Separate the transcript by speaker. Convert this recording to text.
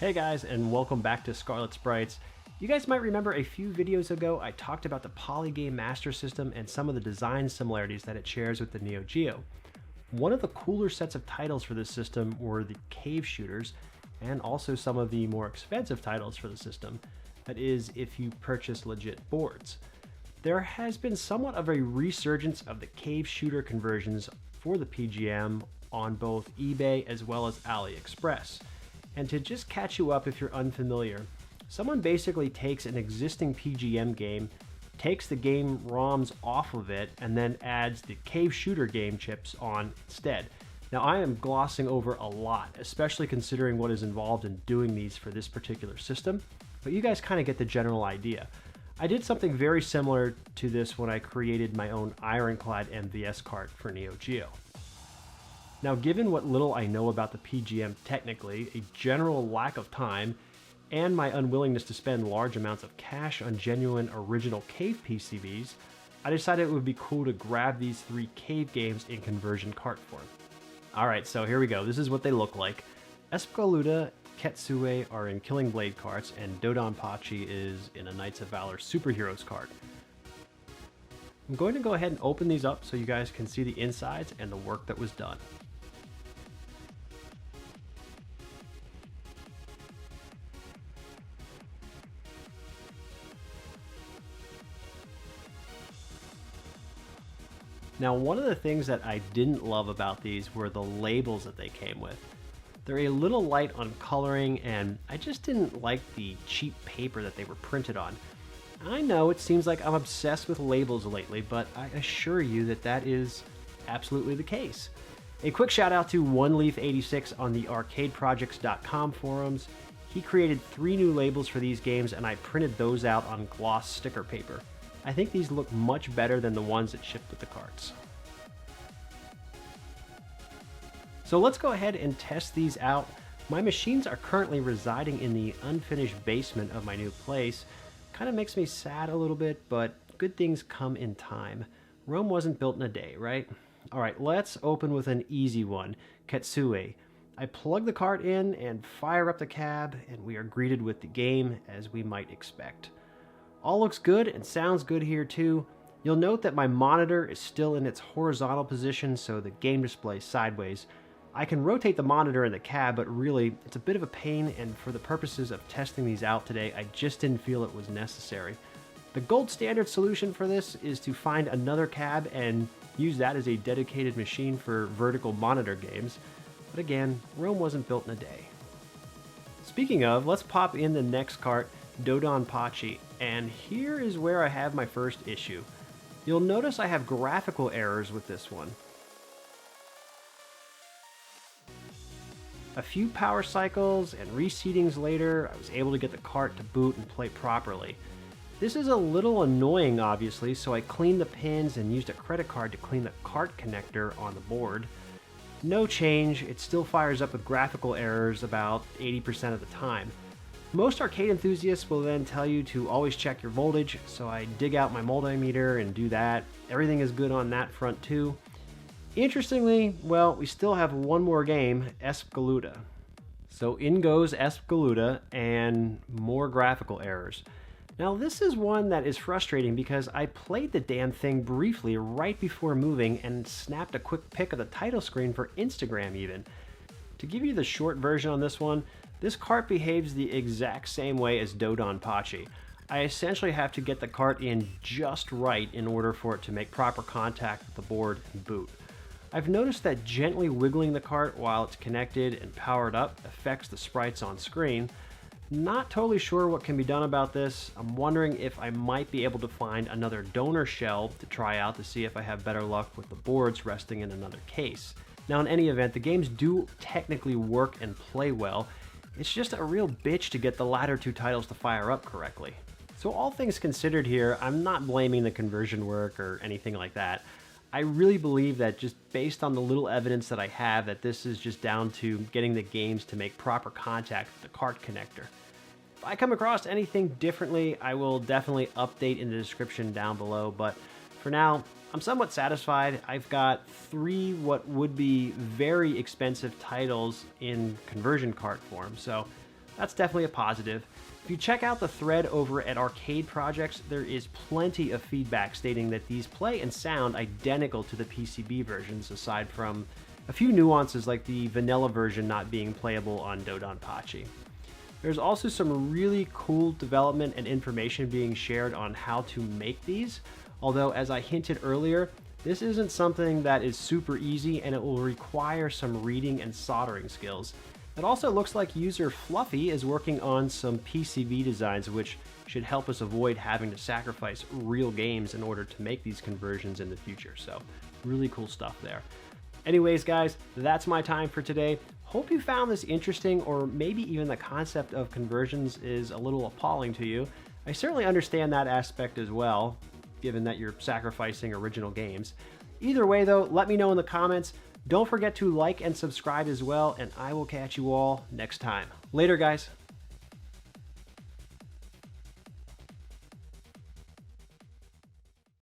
Speaker 1: Hey guys, and welcome back to Scarlet Sprites. You guys might remember a few videos ago I talked about the Polygame Master system and some of the design similarities that it shares with the Neo Geo. One of the cooler sets of titles for this system were the cave shooters, and also some of the more expensive titles for the system. That is, if you purchase legit boards. There has been somewhat of a resurgence of the cave shooter conversions for the PGM on both eBay as well as AliExpress. And to just catch you up if you're unfamiliar, someone basically takes an existing PGM game, takes the game ROMs off of it, and then adds the cave shooter game chips on instead. Now I am glossing over a lot, especially considering what is involved in doing these for this particular system, but you guys kind of get the general idea. I did something very similar to this when I created my own ironclad MVS cart for Neo Geo. Now, given what little I know about the PGM technically, a general lack of time, and my unwillingness to spend large amounts of cash on genuine original cave PCBs, I decided it would be cool to grab these three cave games in conversion cart form. Alright, so here we go. This is what they look like. Espgaluda, Ketsui are in Killing Blade carts, and Dodonpachi is in a Knights of Valor Superheroes cart. I'm going to go ahead and open these up so you guys can see the insides and the work that was done. Now, one of the things that I didn't love about these were the labels that they came with. They're a little light on coloring, and I just didn't like the cheap paper that they were printed on. I know it seems like I'm obsessed with labels lately, but I assure you that that is absolutely the case. A quick shout out to OneLeaf86 on the arcadeprojects.com forums. He created 3 new labels for these games, and I printed those out on gloss sticker paper. I think these look much better than the ones that shipped with the carts. So let's go ahead and test these out. My machines are currently residing in the unfinished basement of my new place. Kind of makes me sad a little bit, but good things come in time. Rome wasn't built in a day, right? Alright, let's open with an easy one, Ketsui. I plug the cart in and fire up the cab, and we are greeted with the game as we might expect. All looks good and sounds good here too. You'll note that my monitor is still in its horizontal position, so the game display is sideways. I can rotate the monitor in the cab, but really it's a bit of a pain, and for the purposes of testing these out today, I just didn't feel it was necessary. The gold standard solution for this is to find another cab and use that as a dedicated machine for vertical monitor games. But again, Rome wasn't built in a day. Speaking of, let's pop in the next cart, Dodonpachi, and here is where I have my first issue. You'll notice I have graphical errors with this one. A few power cycles and reseatings later, I was able to get the cart to boot and play properly. This is a little annoying obviously, so I cleaned the pins and used a credit card to clean the cart connector on the board. No change, it still fires up with graphical errors about 80% of the time. Most arcade enthusiasts will then tell you to always check your voltage, so I dig out my multimeter and do that. Everything is good on that front too. Interestingly, well, we still have one more game, Espgaluda. So in goes Espgaluda and more graphical errors. Now this is one that is frustrating because I played the damn thing briefly right before moving and snapped a quick pic of the title screen for Instagram even. To give you the short version on this one, this cart behaves the exact same way as Dodonpachi. I essentially have to get the cart in just right in order for it to make proper contact with the board and boot. I've noticed that gently wiggling the cart while it's connected and powered up affects the sprites on screen. Not totally sure what can be done about this. I'm wondering if I might be able to find another donor shell to try out to see if I have better luck with the boards resting in another case. Now in any event, the games do technically work and play well. It's just a real bitch to get the latter 2 titles to fire up correctly. So all things considered here, I'm not blaming the conversion work or anything like that. I really believe that just based on the little evidence that I have, that this is just down to getting the games to make proper contact with the cart connector. If I come across anything differently, I will definitely update in the description down below, but for now, I'm somewhat satisfied. I've got 3 what would be very expensive titles in conversion cart form, so That's definitely a positive. If you check out the thread over at Arcade Projects, there is plenty of feedback stating that these play and sound identical to the PCB versions, aside from a few nuances like the vanilla version not being playable on Dodonpachi. There's also some really cool development and information being shared on how to make these, although as I hinted earlier, this isn't something that is super easy and it will require some reading and soldering skills. It also looks like user Fluffy is working on some PCB designs which should help us avoid having to sacrifice real games in order to make these conversions in the future, so really cool stuff there. Anyways guys, that's my time for today. Hope you found this interesting, or maybe even the concept of conversions is a little appalling to you. I certainly understand that aspect as well, given that you're sacrificing original games. Either way though, let me know in the comments. Don't forget to like and subscribe as well, and I will catch you all next time. Later guys.